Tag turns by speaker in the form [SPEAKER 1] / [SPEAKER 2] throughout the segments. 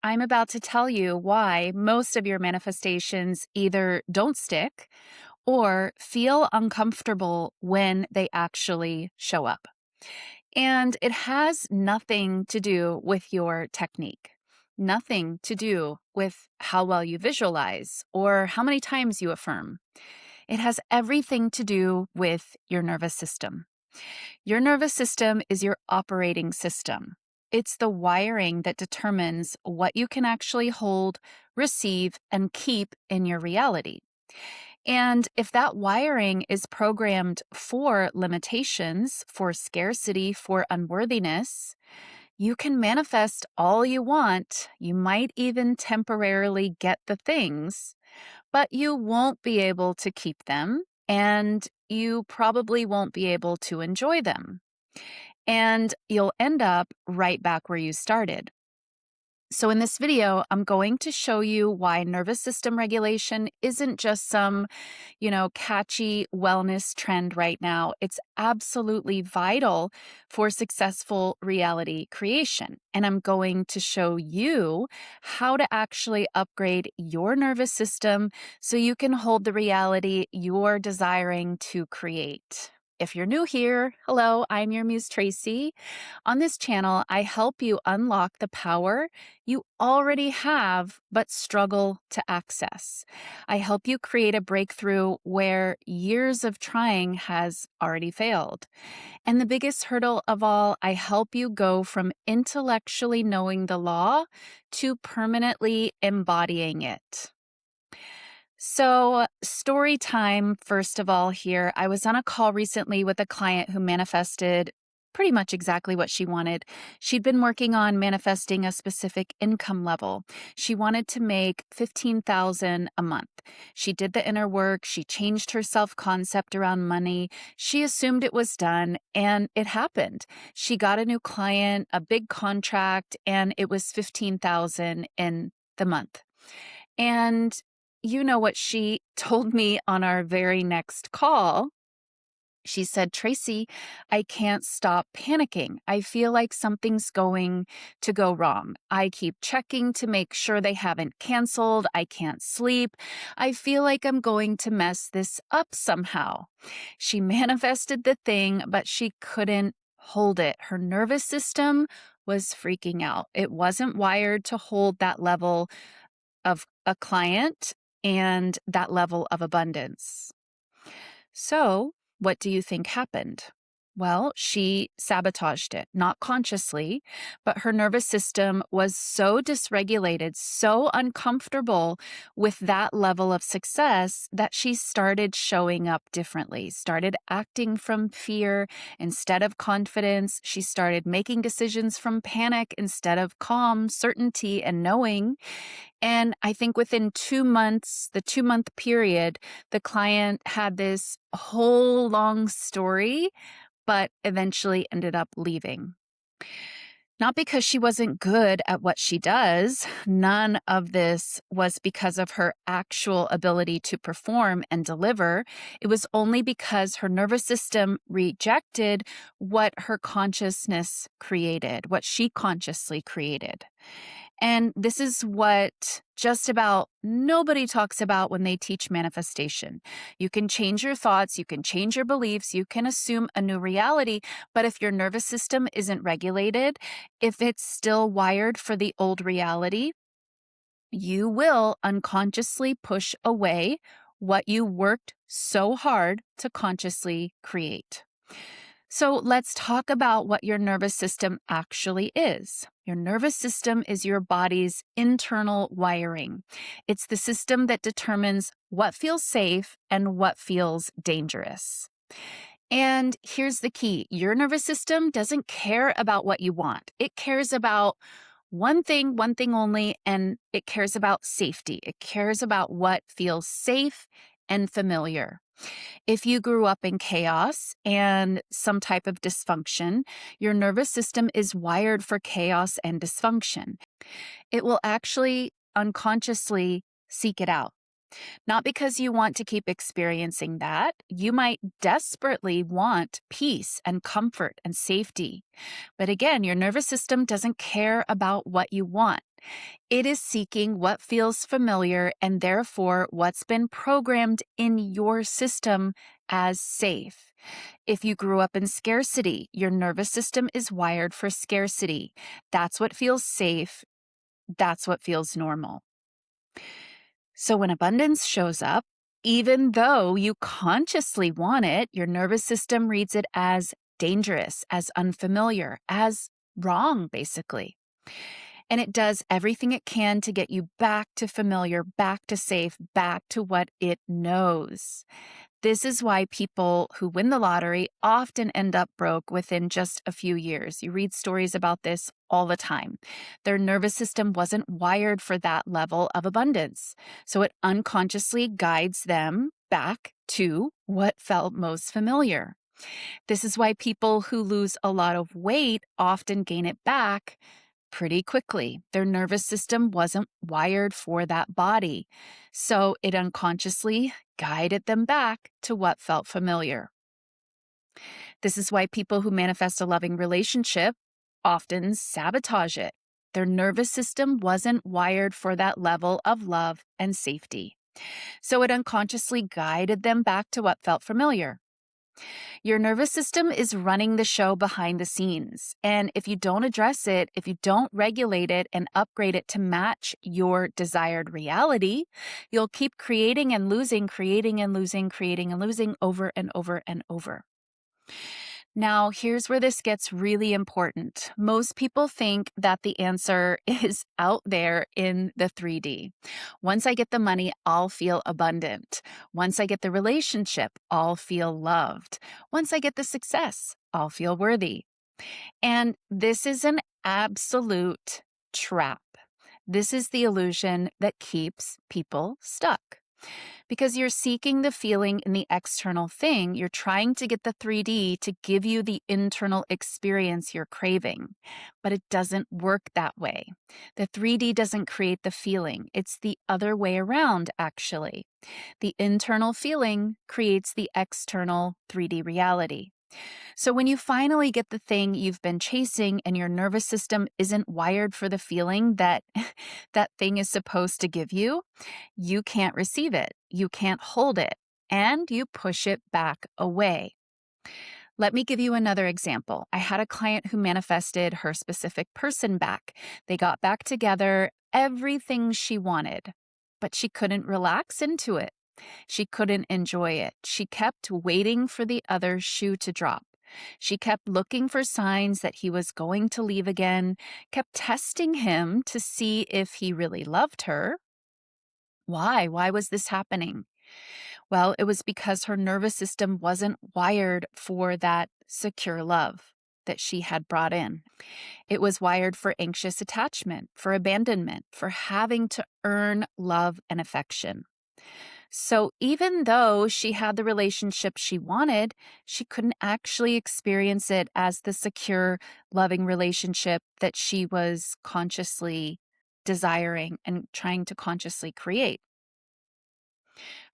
[SPEAKER 1] I'm about to tell you why most of your manifestations either don't stick or feel uncomfortable when they actually show up. And it has nothing to do with your technique, nothing to do with how well you visualize or how many times you affirm. It has everything to do with your nervous system. Your nervous system is your operating system. It's the wiring that determines what you can actually hold, receive, and keep in your reality. And if that wiring is programmed for limitations, for scarcity, for unworthiness, you can manifest all you want. You might even temporarily get the things, but you won't be able to keep them, and you probably won't be able to enjoy them. And you'll end up right back where you started. So in this video, I'm going to show you why nervous system regulation isn't just some, catchy wellness trend right now. It's absolutely vital for successful reality creation. And I'm going to show you how to actually upgrade your nervous system so you can hold the reality you're desiring to create. If you're new here, hello, I'm your Muse Traci. On this channel, I help you unlock the power you already have but struggle to access. I help you create a breakthrough where years of trying has already failed. And the biggest hurdle of all, I help you go from intellectually knowing the law to permanently embodying it. So, story time, first of all, here. I was on a call recently with a client who manifested pretty much exactly what she wanted. She'd been working on manifesting a specific income level. She wanted to make $15,000 a month. She did the inner work. She changed her self-concept around money. She assumed it was done, and it happened. She got a new client, a big contract, and it was $15,000 in the month. And you know what she told me on our very next call? She said, Traci, I can't stop panicking. I feel like something's going to go wrong. I keep checking to make sure they haven't canceled. I can't sleep. I feel like I'm going to mess this up somehow. She manifested the thing, but she couldn't hold it. Her nervous system was freaking out. It wasn't wired to hold that level of a client and that level of abundance. So, what do you think happened? Well, she sabotaged it, not consciously, but her nervous system was so dysregulated, so uncomfortable with that level of success that she started showing up differently, started acting from fear instead of confidence. She started making decisions from panic instead of calm, certainty, and knowing. And I think within 2 months, the 2-month period, the client had this whole long story, but eventually ended up leaving. Not because she wasn't good at what she does. None of this was because of her actual ability to perform and deliver. It was only because her nervous system rejected what her consciousness created, what she consciously created. And this is what just about nobody talks about when they teach manifestation. You can change your thoughts, you can change your beliefs, you can assume a new reality, but if your nervous system isn't regulated, if it's still wired for the old reality, you will unconsciously push away what you worked so hard to consciously create. So let's talk about what your nervous system actually is. Your nervous system is your body's internal wiring. It's the system that determines what feels safe and what feels dangerous. And here's the key. Your nervous system doesn't care about what you want. It cares about one thing only, and it cares about safety. It cares about what feels safe and familiar. If you grew up in chaos and some type of dysfunction, your nervous system is wired for chaos and dysfunction. It will actually unconsciously seek it out. Not because you want to keep experiencing that. You might desperately want peace and comfort and safety. But again, your nervous system doesn't care about what you want. It is seeking what feels familiar and therefore what's been programmed in your system as safe. If you grew up in scarcity, your nervous system is wired for scarcity. That's what feels safe. That's what feels normal. So when abundance shows up, even though you consciously want it, your nervous system reads it as dangerous, as unfamiliar, as wrong, basically. And it does everything it can to get you back to familiar, back to safe, back to what it knows. This is why people who win the lottery often end up broke within just a few years. You read stories about this all the time. Their nervous system wasn't wired for that level of abundance, so it unconsciously guides them back to what felt most familiar. This is why people who lose a lot of weight often gain it back pretty quickly. Their nervous system wasn't wired for that body, so it unconsciously guided them back to what felt familiar. This is why people who manifest a loving relationship often sabotage it. Their nervous system wasn't wired for that level of love and safety, so it unconsciously guided them back to what felt familiar. Your nervous system is running the show behind the scenes. And if you don't address it, if you don't regulate it and upgrade it to match your desired reality, you'll keep creating and losing, creating and losing, creating and losing over and over and over. Now, here's where this gets really important. Most people think that the answer is out there in the 3D. Once I get the money, I'll feel abundant. Once I get the relationship, I'll feel loved. Once I get the success, I'll feel worthy. And this is an absolute trap. This is the illusion that keeps people stuck. Because you're seeking the feeling in the external thing, you're trying to get the 3D to give you the internal experience you're craving. But it doesn't work that way. The 3D doesn't create the feeling. It's the other way around, actually. The internal feeling creates the external 3D reality. So when you finally get the thing you've been chasing and your nervous system isn't wired for the feeling that that thing is supposed to give you, you can't receive it, you can't hold it, and you push it back away. Let me give you another example. I had a client who manifested her specific person back. They got back together, everything she wanted, but she couldn't relax into it. She couldn't enjoy it. She kept waiting for the other shoe to drop. She kept looking for signs that he was going to leave again, kept testing him to see if he really loved her. Why? Why was this happening? Well, it was because her nervous system wasn't wired for that secure love that she had brought in. It was wired for anxious attachment, for abandonment, for having to earn love and affection. So even though she had the relationship she wanted, she couldn't actually experience it as the secure, loving relationship that she was consciously desiring and trying to consciously create.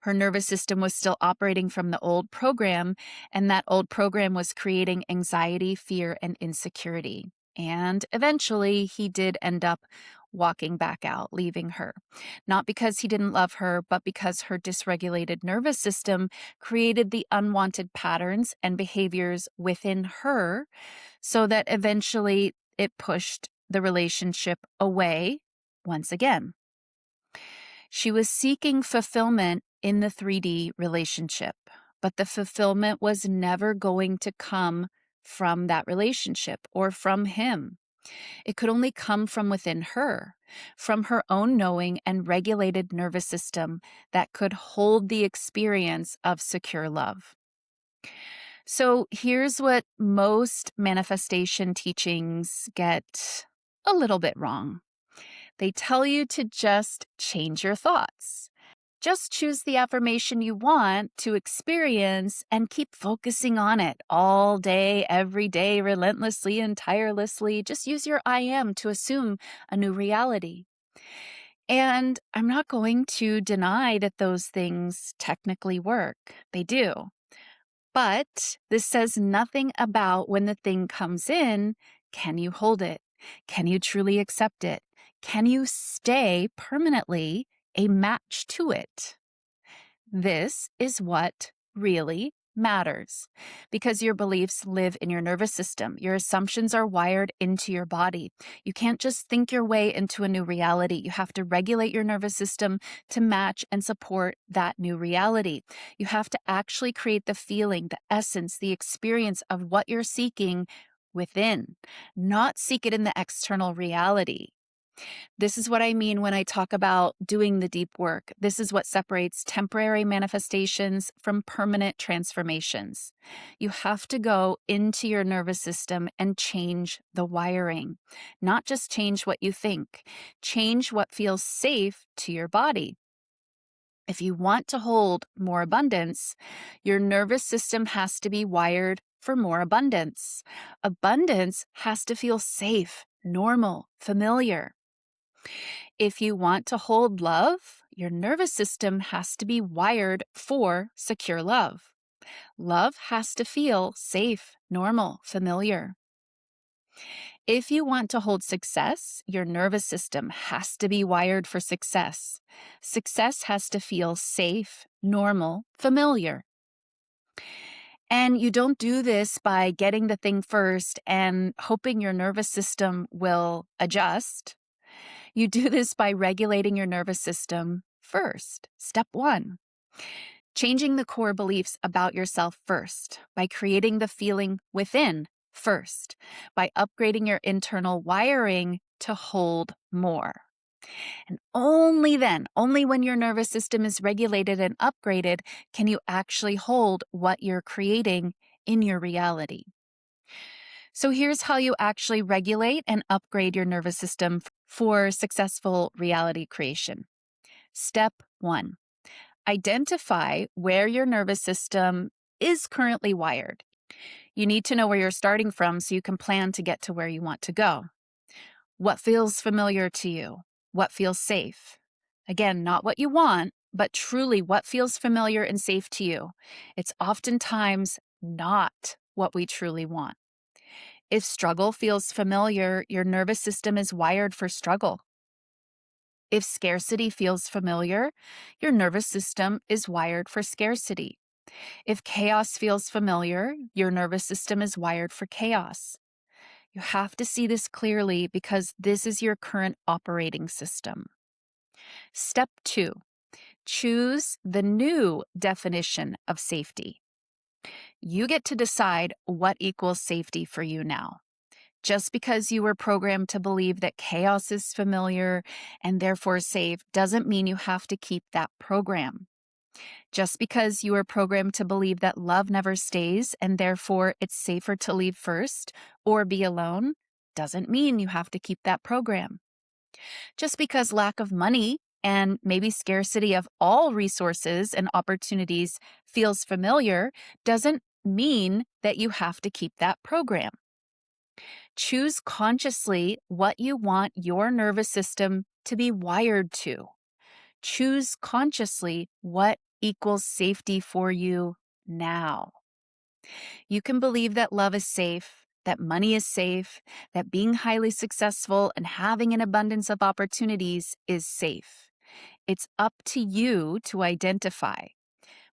[SPEAKER 1] Her nervous system was still operating from the old program, and that old program was creating anxiety, fear, and insecurity. And eventually, he did end up walking back out, leaving her. Not because he didn't love her, but because her dysregulated nervous system created the unwanted patterns and behaviors within her, so that eventually it pushed the relationship away once again. She was seeking fulfillment in the 3D relationship, but the fulfillment was never going to come from that relationship or from him. It could only come from within her, from her own knowing and regulated nervous system that could hold the experience of secure love. So here's what most manifestation teachings get a little bit wrong. They tell you to just change your thoughts. Just choose the affirmation you want to experience and keep focusing on it all day, every day, relentlessly and tirelessly. Just use your I am to assume a new reality. And I'm not going to deny that those things technically work. They do. But this says nothing about when the thing comes in, can you hold it? Can you truly accept it? Can you stay permanently a match to it? This is what really matters because your beliefs live in your nervous system. Your assumptions are wired into your body. You can't just think your way into a new reality. You have to regulate your nervous system to match and support that new reality. You have to actually create the feeling, the essence, the experience of what you're seeking within, not seek it in the external reality. This is what I mean when I talk about doing the deep work. This is what separates temporary manifestations from permanent transformations. You have to go into your nervous system and change the wiring, not just change what you think, change what feels safe to your body. If you want to hold more abundance, your nervous system has to be wired for more abundance. Abundance has to feel safe, normal, familiar. If you want to hold love, your nervous system has to be wired for secure love. Love has to feel safe, normal, familiar. If you want to hold success, your nervous system has to be wired for success. Success has to feel safe, normal, familiar. And you don't do this by getting the thing first and hoping your nervous system will adjust. You do this by regulating your nervous system first. Step one, changing the core beliefs about yourself first, by creating the feeling within first, by upgrading your internal wiring to hold more. And only then, only when your nervous system is regulated and upgraded, can you actually hold what you're creating in your reality. So here's how you actually regulate and upgrade your nervous system for successful reality creation. Step one, identify where your nervous system is currently wired. You need to know where you're starting from so you can plan to get to where you want to go. What feels familiar to you? What feels safe? Again, not what you want, but truly what feels familiar and safe to you. It's oftentimes not what we truly want. If struggle feels familiar, your nervous system is wired for struggle. If scarcity feels familiar, your nervous system is wired for scarcity. If chaos feels familiar, your nervous system is wired for chaos. You have to see this clearly because this is your current operating system. Step two, choose the new definition of safety. You get to decide what equals safety for you now. Just because you were programmed to believe that chaos is familiar and therefore safe doesn't mean you have to keep that program. Just because you were programmed to believe that love never stays and therefore it's safer to leave first or be alone doesn't mean you have to keep that program. Just because lack of money and maybe scarcity of all resources and opportunities feels familiar doesn't mean that you have to keep that program. Choose consciously what you want your nervous system to be wired to. Choose consciously what equals safety for you now. You can believe that love is safe, that money is safe, that being highly successful and having an abundance of opportunities is safe. It's up to you to identify.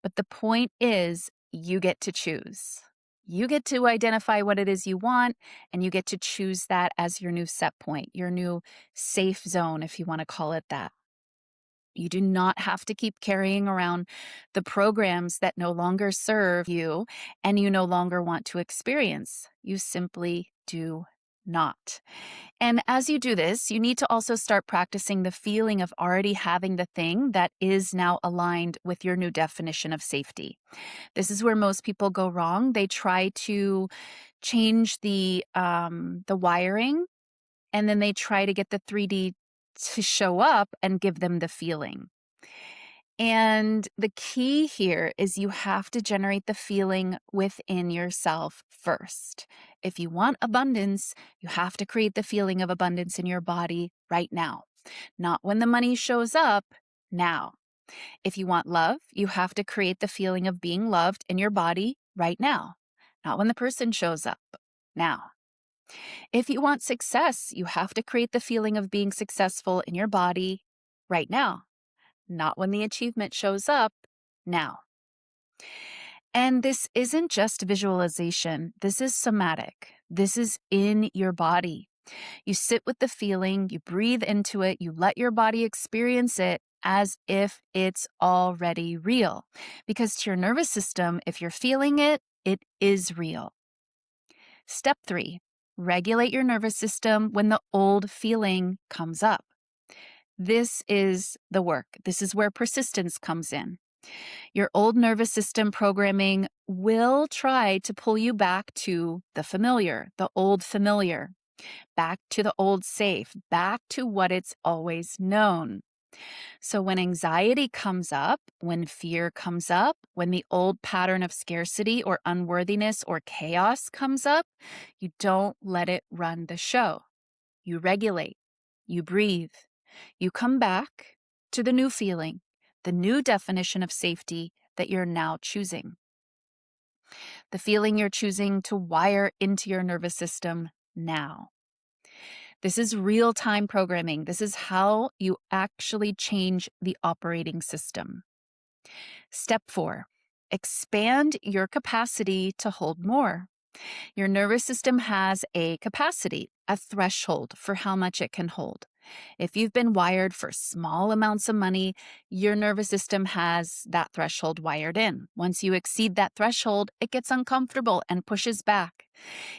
[SPEAKER 1] But the point is, you get to choose. You get to identify what it is you want, and you get to choose that as your new set point, your new safe zone, if you want to call it that. You do not have to keep carrying around the programs that no longer serve you and you no longer want to experience. You simply do not. And as you do this, you need to also start practicing the feeling of already having the thing that is now aligned with your new definition of safety. This is where most people go wrong. They try to change the wiring, and then they try to get the 3D to show up and give them the feeling. And the key here is you have to generate the feeling within yourself first. If you want abundance, you have to create the feeling of abundance in your body right now, not when the money shows up, now. If you want love, you have to create the feeling of being loved in your body right now, not when the person shows up, now. If you want success, you have to create the feeling of being successful in your body right now, not when the achievement shows up, now. And this isn't just visualization, this is somatic. This is in your body. You sit with the feeling, you breathe into it, you let your body experience it as if it's already real. Because to your nervous system, if you're feeling it, it is real. Step 3, regulate your nervous system when the old feeling comes up. This is the work. This is where persistence comes in. Your old nervous system programming will try to pull you back to the familiar, the old familiar, back to the old safe, back to what it's always known. So when anxiety comes up, when fear comes up, when the old pattern of scarcity or unworthiness or chaos comes up, you don't let it run the show. You regulate, you breathe, you come back to the new feeling, the new definition of safety that you're now choosing. The feeling you're choosing to wire into your nervous system now. This is real-time programming. This is how you actually change the operating system. Step 4, expand your capacity to hold more. Your nervous system has a capacity, a threshold for how much it can hold. If you've been wired for small amounts of money, your nervous system has that threshold wired in. Once you exceed that threshold, it gets uncomfortable and pushes back.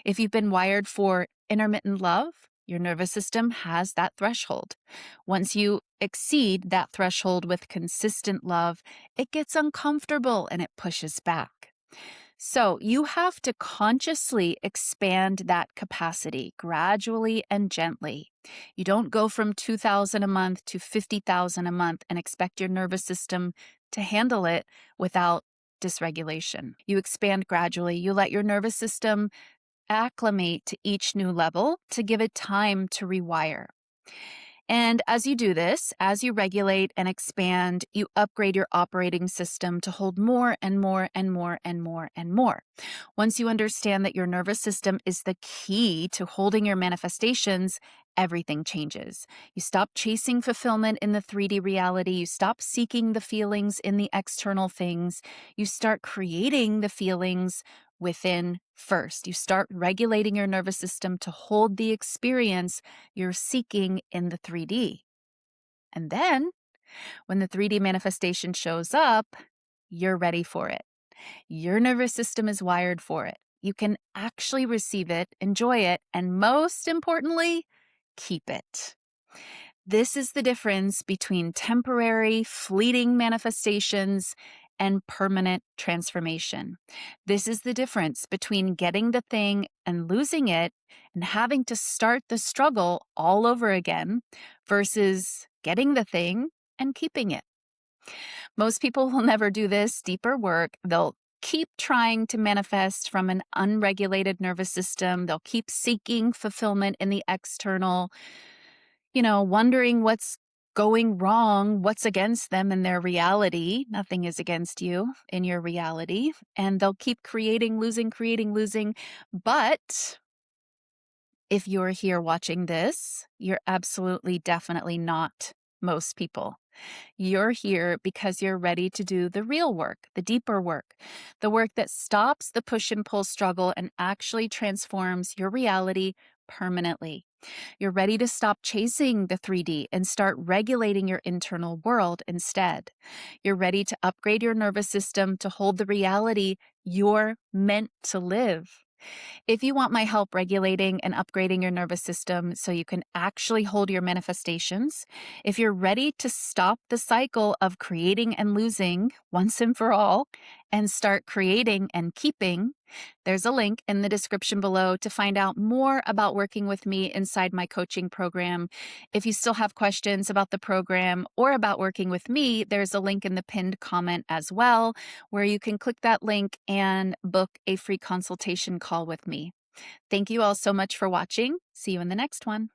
[SPEAKER 1] If you've been wired for intermittent love, your nervous system has that threshold. Once you exceed that threshold with consistent love, it gets uncomfortable and it pushes back. So you have to consciously expand that capacity gradually and gently. You don't go from 2,000 a month to 50,000 a month and expect your nervous system to handle it without dysregulation. You expand gradually. You let your nervous system acclimate to each new level to give it time to rewire. And as you do this, as you regulate and expand, you upgrade your operating system to hold more and more and more and more and more. Once you understand that your nervous system is the key to holding your manifestations, everything changes. You stop chasing fulfillment in the 3D reality. You stop seeking the feelings in the external things. You start creating the feelings within first. You start regulating your nervous system to hold the experience you're seeking in the 3D. And then, when the 3D manifestation shows up, you're ready for it. Your nervous system is wired for it. You can actually receive it, enjoy it, and most importantly, keep it. This is the difference between temporary, fleeting manifestations and permanent transformation. This is the difference between getting the thing and losing it and having to start the struggle all over again versus getting the thing and keeping it. Most people will never do this deeper work. They'll keep trying to manifest from an unregulated nervous system. They'll keep seeking fulfillment in the external, wondering what's going wrong, what's against them in their reality. Nothing is against you in your reality. And they'll keep creating, losing. But if you're here watching this, you're absolutely, definitely not most people. You're here because you're ready to do the real work, the deeper work, the work that stops the push and pull struggle and actually transforms your reality permanently. You're ready to stop chasing the 3D and start regulating your internal world instead. You're ready to upgrade your nervous system to hold the reality you're meant to live. If you want my help regulating and upgrading your nervous system so you can actually hold your manifestations, if you're ready to stop the cycle of creating and losing once and for all and start creating and keeping, there's a link in the description below to find out more about working with me inside my coaching program. If you still have questions about the program or about working with me, there's a link in the pinned comment as well, where you can click that link and book a free consultation call with me. Thank you all so much for watching. See you in the next one.